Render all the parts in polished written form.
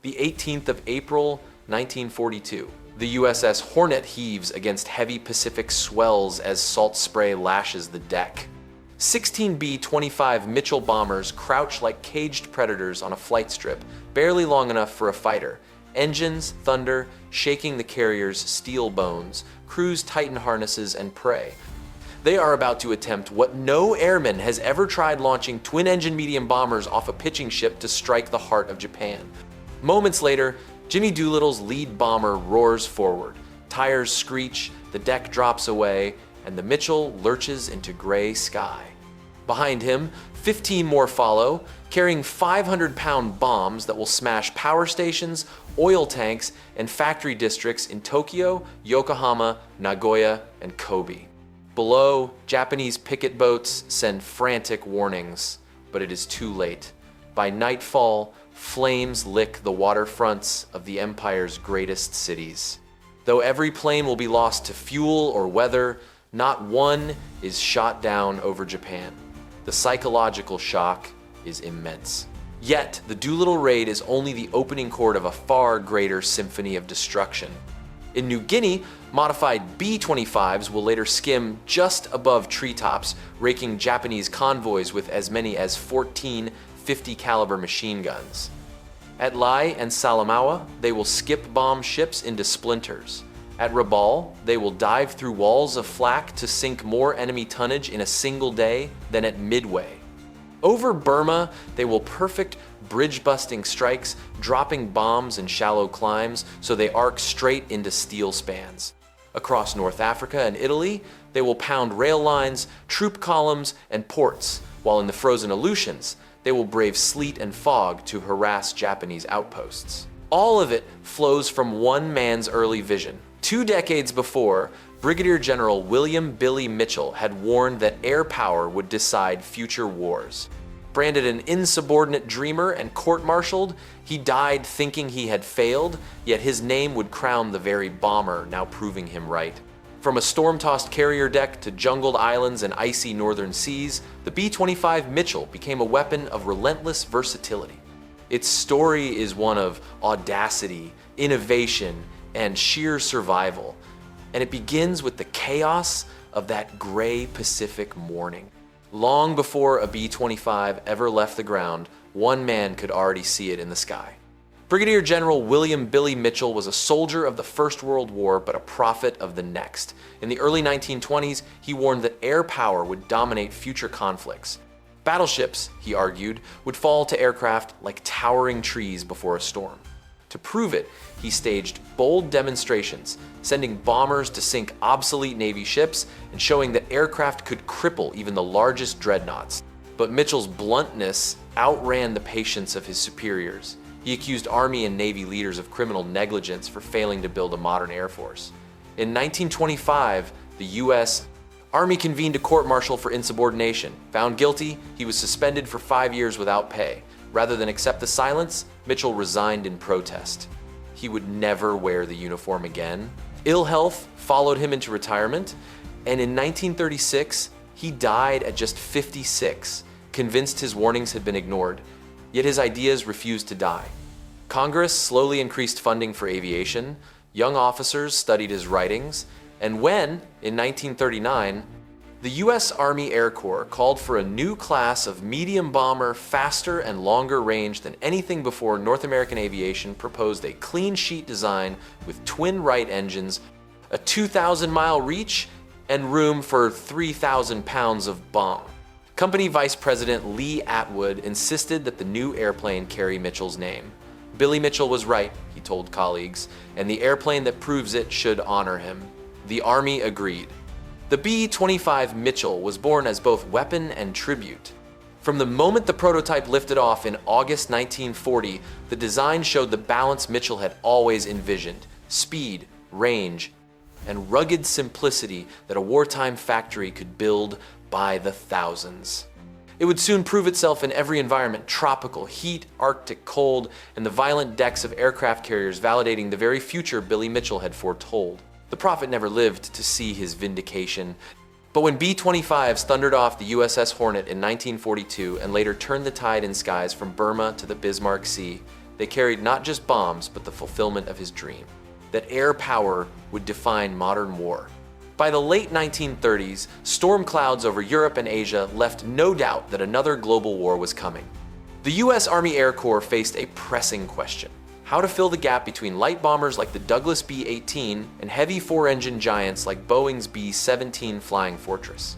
The 18th of April, 1942. The USS Hornet heaves against heavy Pacific swells as salt spray lashes the deck. 16 B-25 Mitchell bombers crouch like caged predators on a flight strip, barely long enough for a fighter. Engines, thunder, shaking the carrier's steel bones, crews tighten harnesses and pray. They are about to attempt what no airman has ever tried: launching twin-engine medium bombers off a pitching ship to strike the heart of Japan. Moments later, Jimmy Doolittle's lead bomber roars forward. Tires screech, the deck drops away, and the Mitchell lurches into gray sky. Behind him, 15 more follow, carrying 500-pound bombs that will smash power stations, oil tanks, and factory districts in Tokyo, Yokohama, Nagoya, and Kobe. Below, Japanese picket boats send frantic warnings, but it is too late. By nightfall, flames lick the waterfronts of the empire's greatest cities. Though every plane will be lost to fuel or weather, not one is shot down over Japan. The psychological shock is immense. Yet, the Doolittle Raid is only the opening chord of a far greater symphony of destruction. In New Guinea, modified B-25s will later skim just above treetops, raking Japanese convoys with as many as 14 .50 caliber machine guns. At Lai and Salamaua, they will skip bomb ships into splinters. At Rabaul, they will dive through walls of flak to sink more enemy tonnage in a single day than at Midway. Over Burma, they will perfect bridge-busting strikes, dropping bombs in shallow climbs so they arc straight into steel spans. Across North Africa and Italy, they will pound rail lines, troop columns, and ports, while in the frozen Aleutians, they will brave sleet and fog to harass Japanese outposts. All of it flows from one man's early vision. 2 decades before, Brigadier General William "Billy" Mitchell had warned that air power would decide future wars. Branded an insubordinate dreamer and court-martialed, he died thinking he had failed, yet his name would crown the very bomber now proving him right. From a storm-tossed carrier deck to jungled islands and icy northern seas, the B-25 Mitchell became a weapon of relentless versatility. Its story is one of audacity, innovation, and sheer survival, and it begins with the chaos of that gray Pacific morning. Long before a B-25 ever left the ground, one man could already see it in the sky. Brigadier General William "Billy" Mitchell was a soldier of the First World War, but a prophet of the next. In the early 1920s, he warned that air power would dominate future conflicts. Battleships, he argued, would fall to aircraft like towering trees before a storm. To prove it, he staged bold demonstrations, sending bombers to sink obsolete Navy ships and showing that aircraft could cripple even the largest dreadnoughts. But Mitchell's bluntness outran the patience of his superiors. He accused Army and Navy leaders of criminal negligence for failing to build a modern Air Force. In 1925, the U.S. Army convened a court-martial for insubordination. Found guilty, he was suspended for 5 years without pay. Rather than accept the silence, Mitchell resigned in protest. He would never wear the uniform again. Ill health followed him into retirement, and in 1936, he died at just 56, convinced his warnings had been ignored. Yet his ideas refused to die. Congress slowly increased funding for aviation, young officers studied his writings, and when, in 1939, the U.S. Army Air Corps called for a new class of medium bomber faster and longer range than anything before, North American Aviation proposed a clean sheet design with twin Wright engines, a 2,000-mile reach, and room for 3,000 pounds of bomb. Company Vice President Lee Atwood insisted that the new airplane carry Mitchell's name. Billy Mitchell was right, he told colleagues, and the airplane that proves it should honor him. The Army agreed. The B-25 Mitchell was born as both weapon and tribute. From the moment the prototype lifted off in August 1940, the design showed the balance Mitchell had always envisioned: speed, range, and rugged simplicity that a wartime factory could build by the thousands. It would soon prove itself in every environment: tropical heat, Arctic cold, and the violent decks of aircraft carriers validating the very future Billy Mitchell had foretold. The prophet never lived to see his vindication, but when B-25s thundered off the USS Hornet in 1942 and later turned the tide in skies from Burma to the Bismarck Sea, They carried not just bombs, but the fulfillment of his dream, that air power would define modern war. By the late 1930s, storm clouds over Europe and Asia left no doubt that another global war was coming. The U.S. Army Air Corps faced a pressing question: how to fill the gap between light bombers like the Douglas B-18 and heavy four-engine giants like Boeing's B-17 Flying Fortress.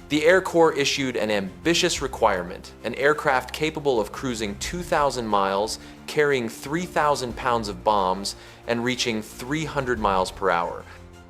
The Air Corps issued an ambitious requirement: an aircraft capable of cruising 2,000 miles, carrying 3,000 pounds of bombs, and reaching 300 miles per hour.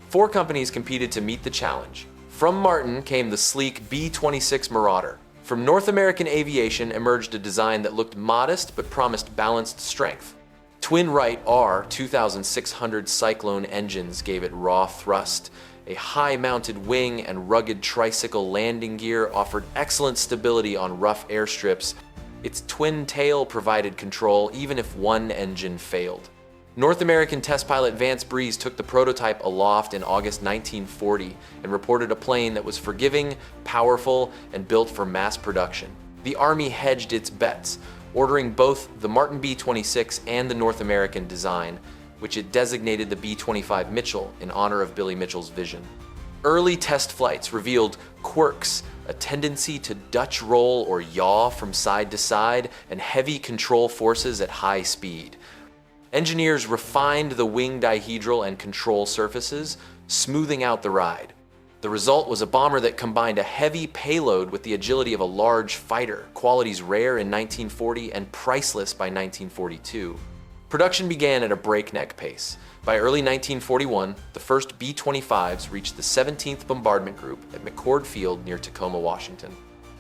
4 companies competed to meet the challenge. From Martin came the sleek B-26 Marauder. From North American Aviation emerged a design that looked modest but promised balanced strength. Twin Wright R-2600 Cyclone engines gave it raw thrust. A high-mounted wing and rugged tricycle landing gear offered excellent stability on rough airstrips. Its twin tail provided control even if one engine failed. North American test pilot Vance Breeze took the prototype aloft in August 1940 and reported a plane that was forgiving, powerful, and built for mass production. The Army hedged its bets, ordering both the Martin B-26 and the North American design, which it designated the B-25 Mitchell in honor of Billy Mitchell's vision. Early test flights revealed quirks, a tendency to Dutch roll or yaw from side to side, and heavy control forces at high speed. Engineers refined the wing dihedral and control surfaces, smoothing out the ride. The result was a bomber that combined a heavy payload with the agility of a large fighter, qualities rare in 1940 and priceless by 1942. Production began at a breakneck pace. By early 1941, the first B-25s reached the 17th Bombardment Group at McCord Field near Tacoma, Washington.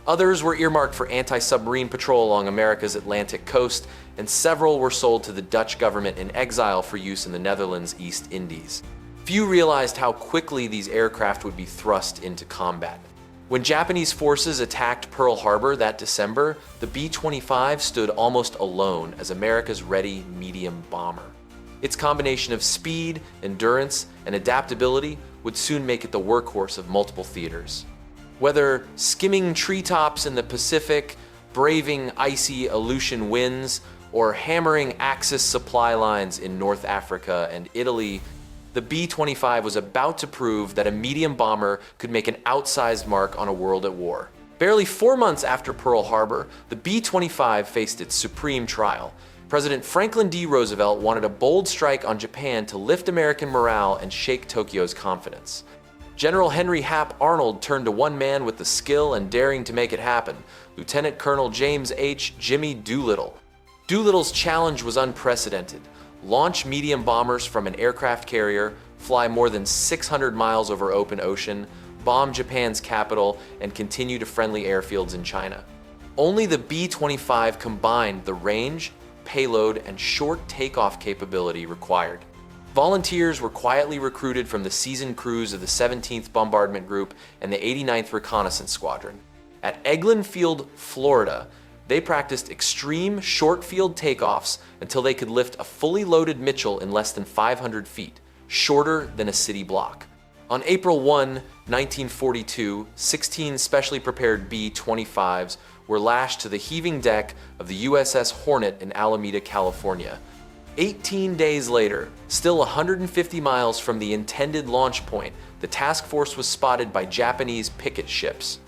Others were earmarked for anti-submarine patrol along America's Atlantic coast, and several were sold to the Dutch government in exile for use in the Netherlands' East Indies. Few realized how quickly these aircraft would be thrust into combat. When Japanese forces attacked Pearl Harbor that December, the B-25 stood almost alone as America's ready medium bomber. Its combination of speed, endurance, and adaptability would soon make it the workhorse of multiple theaters. Whether skimming treetops in the Pacific, braving icy Aleutian winds, or hammering Axis supply lines in North Africa and Italy, the B-25 was about to prove that a medium bomber could make an outsized mark on a world at war. Barely 4 months after Pearl Harbor, the B-25 faced its supreme trial. President Franklin D. Roosevelt wanted a bold strike on Japan to lift American morale and shake Tokyo's confidence. General Henry Hap Arnold turned to one man with the skill and daring to make it happen: Lieutenant Colonel James H. Jimmy Doolittle. Doolittle's challenge was unprecedented: launch medium bombers from an aircraft carrier, fly more than 600 miles over open ocean, bomb Japan's capital, and continue to friendly airfields in China. Only the B-25 combined the range, payload, and short takeoff capability required. Volunteers were quietly recruited from the seasoned crews of the 17th Bombardment Group and the 89th Reconnaissance Squadron. At Eglin Field, Florida, they practiced extreme short-field takeoffs until they could lift a fully loaded Mitchell in less than 500 feet, shorter than a city block. On April 1, 1942, 16 specially prepared B-25s were lashed to the heaving deck of the USS Hornet in Alameda, California. 18 days later, still 150 miles from the intended launch point, the task force was spotted by Japanese picket ships.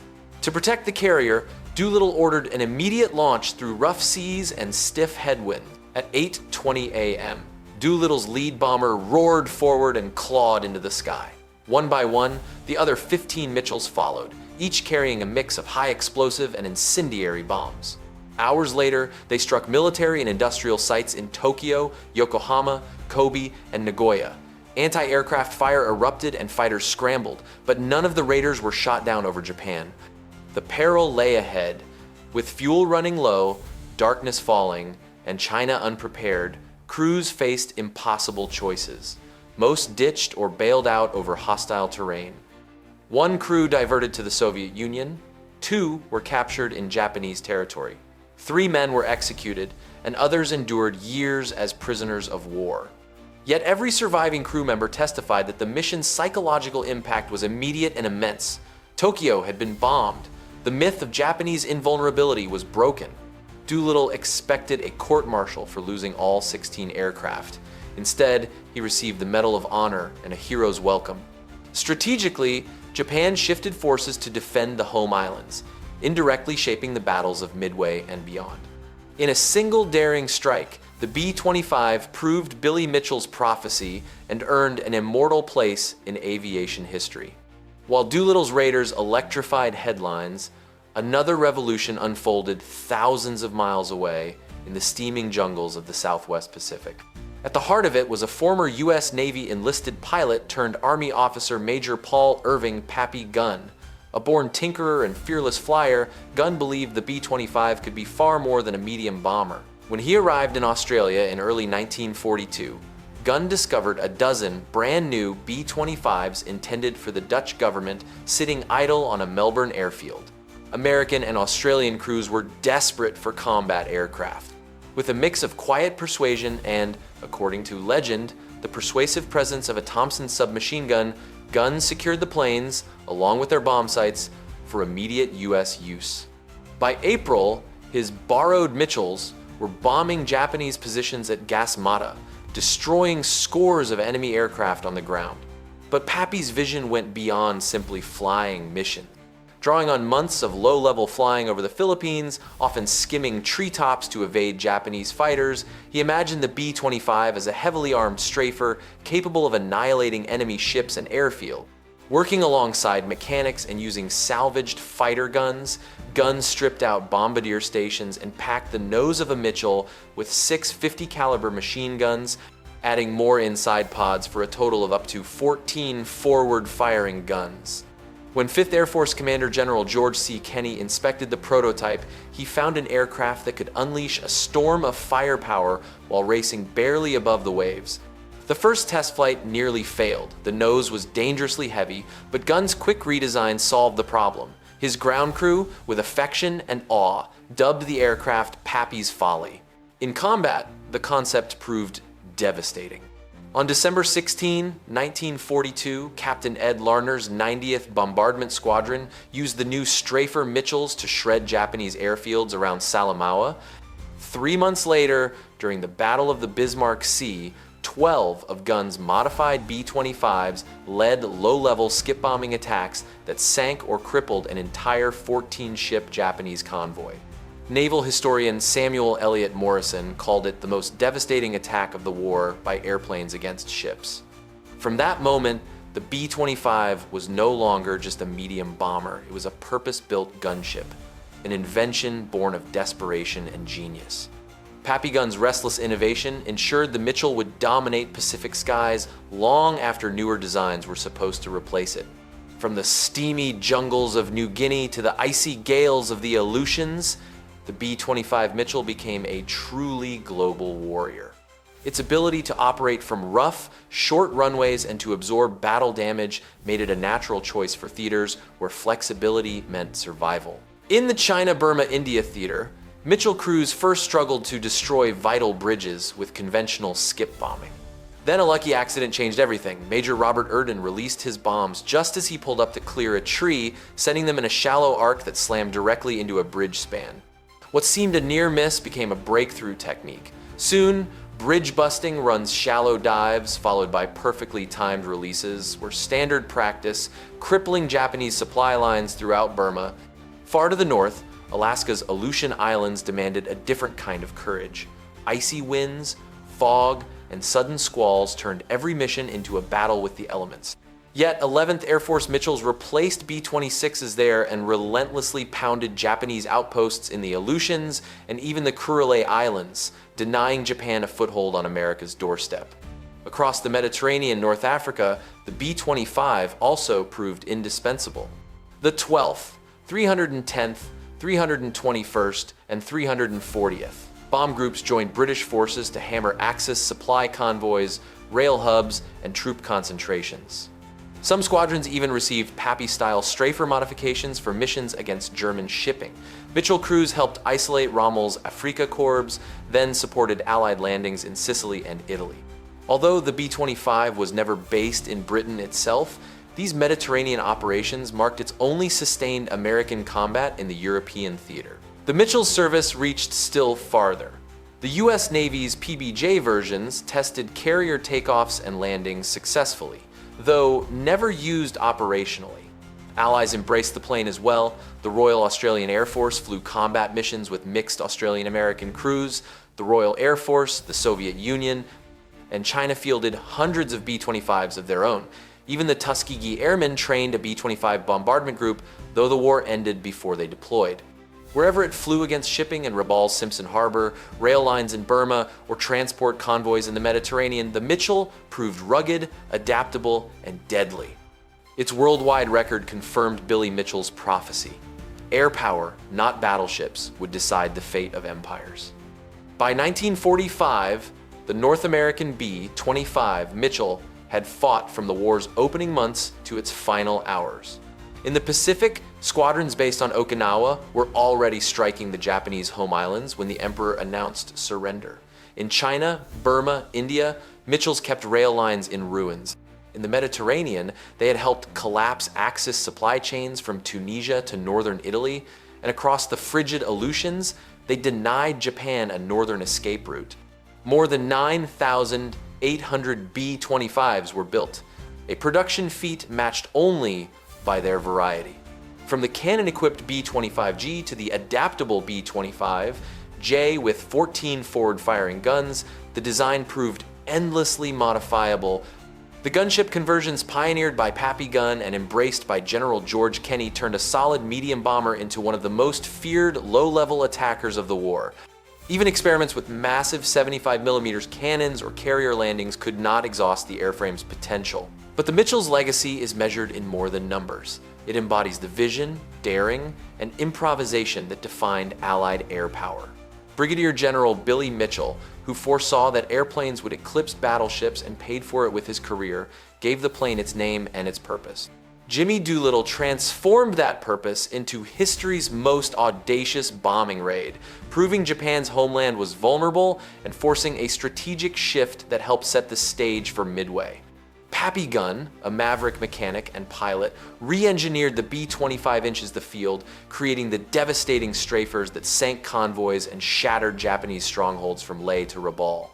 To protect the carrier, Doolittle ordered an immediate launch through rough seas and stiff headwind. At 8:20 a.m., Doolittle's lead bomber roared forward and clawed into the sky. One by one, the other 15 Mitchells followed, each carrying a mix of high explosive and incendiary bombs. Hours later, they struck military and industrial sites in Tokyo, Yokohama, Kobe, and Nagoya. Anti-aircraft fire erupted and fighters scrambled, but none of the raiders were shot down over Japan. The peril lay ahead. With fuel running low, darkness falling, and China unprepared, crews faced impossible choices. Most ditched or bailed out over hostile terrain. One crew diverted to the Soviet Union. 2 were captured in Japanese territory. 3 men were executed, and others endured years as prisoners of war. Yet every surviving crew member testified that the mission's psychological impact was immediate and immense. Tokyo had been bombed. The myth of Japanese invulnerability was broken. Doolittle expected a court-martial for losing all 16 aircraft. Instead, he received the Medal of Honor and a hero's welcome. Strategically, Japan shifted forces to defend the home islands, indirectly shaping the battles of Midway and beyond. In a single daring strike, the B-25 proved Billy Mitchell's prophecy and earned an immortal place in aviation history. While Doolittle's raiders electrified headlines, another revolution unfolded thousands of miles away in the steaming jungles of the Southwest Pacific. At the heart of it was a former U.S. Navy enlisted pilot turned Army officer Major Paul Irving Pappy Gunn. A born tinkerer and fearless flyer, Gunn believed the B-25 could be far more than a medium bomber. When he arrived in Australia in early 1942, Gunn discovered a dozen brand new B-25s intended for the Dutch government sitting idle on a Melbourne airfield. American and Australian crews were desperate for combat aircraft. With a mix of quiet persuasion and, according to legend, the persuasive presence of a Thompson submachine gun, Gunn secured the planes, along with their bomb sights, for immediate U.S. use. By April, his borrowed Mitchells were bombing Japanese positions at Gasmata, destroying scores of enemy aircraft on the ground. But Pappy's vision went beyond simply flying mission. Drawing on months of low-level flying over the Philippines, often skimming treetops to evade Japanese fighters, he imagined the B-25 as a heavily armed strafer capable of annihilating enemy ships and airfield. Working alongside mechanics and using salvaged fighter guns, Gunn stripped out bombardier stations and packed the nose of a Mitchell with 6 50 caliber machine guns, adding more inside pods for a total of up to 14 forward-firing guns. When 5th Air Force Commander General George C. Kenney inspected the prototype, he found an aircraft that could unleash a storm of firepower while racing barely above the waves. The first test flight nearly failed. The nose was dangerously heavy, but Gunn's quick redesign solved the problem. His ground crew, with affection and awe, dubbed the aircraft Pappy's Folly. In combat, the concept proved devastating. On December 16, 1942, Captain Ed Larner's 90th Bombardment Squadron used the new Strafer Mitchells to shred Japanese airfields around Salamaua. 3 months later, during the Battle of the Bismarck Sea, 12 of Gunn's modified B-25s led low-level skip-bombing attacks that sank or crippled an entire 14-ship Japanese convoy. Naval historian Samuel Eliot Morison called it the most devastating attack of the war by airplanes against ships. From that moment, the B-25 was no longer just a medium bomber. It was a purpose-built gunship, an invention born of desperation and genius. Pappy Gunn's restless innovation ensured the Mitchell would dominate Pacific skies long after newer designs were supposed to replace it. From the steamy jungles of New Guinea to the icy gales of the Aleutians, the B-25 Mitchell became a truly global warrior. Its ability to operate from rough, short runways and to absorb battle damage made it a natural choice for theaters where flexibility meant survival. In the China-Burma-India theater, Mitchell crews first struggled to destroy vital bridges with conventional skip bombing. Then a lucky accident changed everything. Major Robert Erden released his bombs just as he pulled up to clear a tree, sending them in a shallow arc that slammed directly into a bridge span. What seemed a near miss became a breakthrough technique. Soon, bridge busting runs shallow dives followed by perfectly timed releases were standard practice, crippling Japanese supply lines throughout Burma. Far to the north, Alaska's Aleutian Islands demanded a different kind of courage. Icy winds, fog, and sudden squalls turned every mission into a battle with the elements. Yet 11th Air Force Mitchells replaced B-26s there and relentlessly pounded Japanese outposts in the Aleutians and even the Kuril Islands, denying Japan a foothold on America's doorstep. Across the Mediterranean North Africa, the B-25 also proved indispensable. The 12th, 310th, 321st, and 340th bomb groups joined British forces to hammer Axis supply convoys, rail hubs, and troop concentrations. Some squadrons even received Pappy-style strafer modifications for missions against German shipping. Mitchell crews helped isolate Rommel's Afrika Corps, then supported Allied landings in Sicily and Italy. Although the B-25 was never based in Britain itself, these Mediterranean operations marked its only sustained American combat in the European theater. The Mitchell's service reached still farther. The U.S. Navy's PBJ versions tested carrier takeoffs and landings successfully, though never used operationally. Allies embraced the plane as well. The Royal Australian Air Force flew combat missions with mixed Australian-American crews. The Royal Air Force, the Soviet Union, and China fielded hundreds of B-25s of their own. Even the Tuskegee Airmen trained a B-25 bombardment group, though the war ended before they deployed. Wherever it flew against shipping in Rabaul's Simpson Harbor, rail lines in Burma, or transport convoys in the Mediterranean, the Mitchell proved rugged, adaptable, and deadly. Its worldwide record confirmed Billy Mitchell's prophecy. Air power, not battleships, would decide the fate of empires. By 1945, the North American B-25 Mitchell had fought from the war's opening months to its final hours. In the Pacific, squadrons based on Okinawa were already striking the Japanese home islands when the emperor announced surrender. In China, Burma, India, Mitchells kept rail lines in ruins. In the Mediterranean, they had helped collapse Axis supply chains from Tunisia to northern Italy, and across the frigid Aleutians, they denied Japan a northern escape route. More than 9,800 B-25s were built, a production feat matched only by their variety. From the cannon-equipped B-25G to the adaptable B-25J with 14 forward-firing guns, the design proved endlessly modifiable. The gunship conversions pioneered by Pappy Gunn and embraced by General George Kenney turned a solid medium bomber into one of the most feared low-level attackers of the war. Even experiments with massive 75mm cannons or carrier landings could not exhaust the airframe's potential. But the Mitchell's legacy is measured in more than numbers. It embodies the vision, daring, and improvisation that defined Allied air power. Brigadier General Billy Mitchell, who foresaw that airplanes would eclipse battleships and paid for it with his career, gave the plane its name and its purpose. Jimmy Doolittle transformed that purpose into history's most audacious bombing raid, proving Japan's homeland was vulnerable and forcing a strategic shift that helped set the stage for Midway. Pappy Gunn, a maverick mechanic and pilot, re-engineered the B-25 inches the field, creating the devastating strafers that sank convoys and shattered Japanese strongholds from Leh to Rabaul.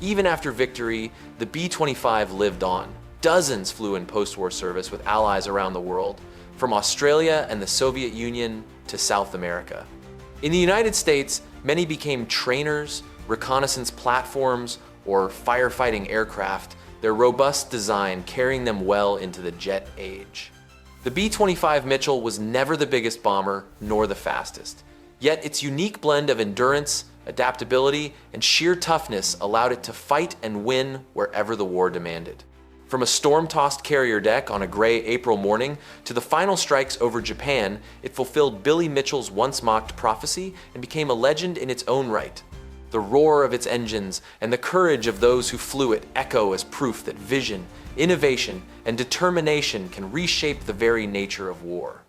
Even after victory, the B-25 lived on. Dozens flew in post-war service with allies around the world, from Australia and the Soviet Union to South America. In the United States, many became trainers, reconnaissance platforms, or firefighting aircraft, their robust design carrying them well into the jet age. The B-25 Mitchell was never the biggest bomber, nor the fastest. Yet its unique blend of endurance, adaptability, and sheer toughness allowed it to fight and win wherever the war demanded. From a storm-tossed carrier deck on a gray April morning to the final strikes over Japan, it fulfilled Billy Mitchell's once-mocked prophecy and became a legend in its own right. The roar of its engines and the courage of those who flew it echo as proof that vision, innovation, and determination can reshape the very nature of war.